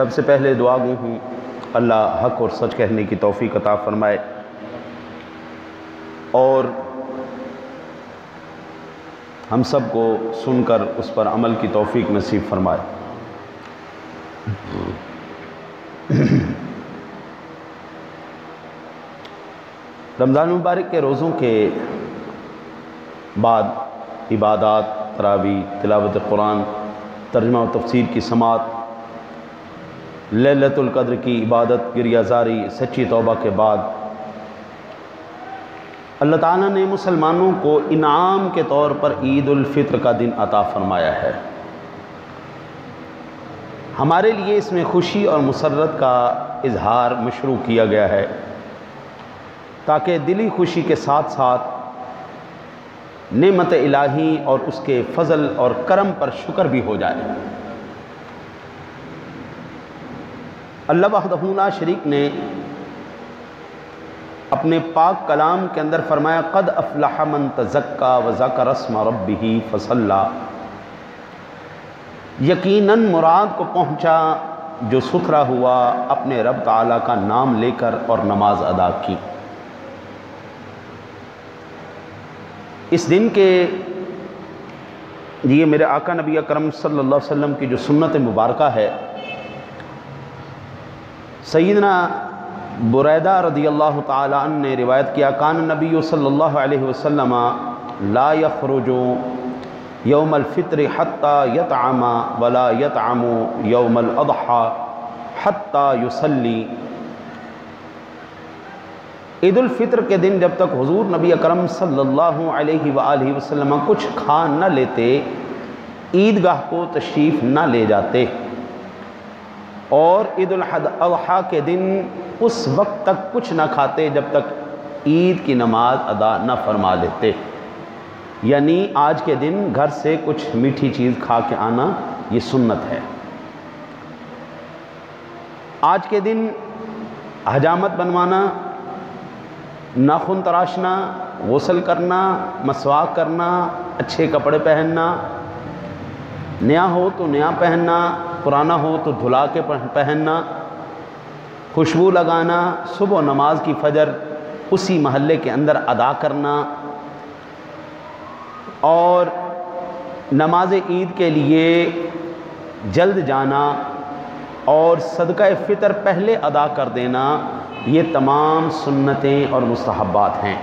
سب سے پہلے دعا گو ہوں اللہ حق اور سچ کہنے کی توفیق عطا فرمائے اور ہم سب کو سن کر اس پر عمل کی توفیق نصیب فرمائے۔ رمضان مبارک کے روزوں کے بعد عبادات، تراویح، تلاوت قرآن، ترجمہ و تفسیر کی سماعت، لیلۃ القدر کی عبادت، گریہ زاری، سچی توبہ کے بعد اللہ تعالیٰ نے مسلمانوں کو انعام کے طور پر عید الفطر کا دن عطا فرمایا ہے۔ ہمارے لیے اس میں خوشی اور مسرت کا اظہار مشروع کیا گیا ہے تاکہ دلی خوشی کے ساتھ ساتھ نعمت الہی اور اس کے فضل اور کرم پر شکر بھی ہو جائے۔ اللہ وحدہ لا شریک نے اپنے پاک کلام کے اندر فرمایا قد افلح من تزکا وذکر اسم ربہ فصلی، یقیناً مراد کو پہنچا جو ستھرا ہوا، اپنے رب تعالیٰ کا نام لے کر اور نماز ادا کی۔ اس دن کے یہ میرے آقا نبی اکرم صلی اللہ علیہ وسلم کی جو سنت مبارکہ ہے، سیدنا بریدہ رضی اللہ تعالی عنہ نے روایت کیا کان نبی صلی اللہ علیہ وسلم لا یخرج یوم الفطر حتی یطعم ولا یطعم یوم الاضحی حتی یصلی۔ عید الفطر کے دن جب تک حضور نبی اکرم صلی اللہ علیہ وآلہ وسلم کچھ کھا نہ لیتے، عیدگاہ کو تشریف نہ لے جاتے، اور عید الاضحیٰ کے دن اس وقت تک کچھ نہ کھاتے جب تک عید کی نماز ادا نہ فرما لیتے۔ یعنی آج کے دن گھر سے کچھ میٹھی چیز کھا کے آنا یہ سنت ہے۔ آج کے دن حجامت بنوانا، ناخن تراشنا، غسل کرنا، مسواک کرنا، اچھے کپڑے پہننا، نیا ہو تو نیا پہننا، پرانا ہو تو دھلا کے پہننا، خوشبو لگانا، صبح نماز کی فجر اسی محلے کے اندر ادا کرنا، اور نماز عید کے لیے جلد جانا اور صدقہ فطر پہلے ادا کر دینا، یہ تمام سنتیں اور مستحبات ہیں۔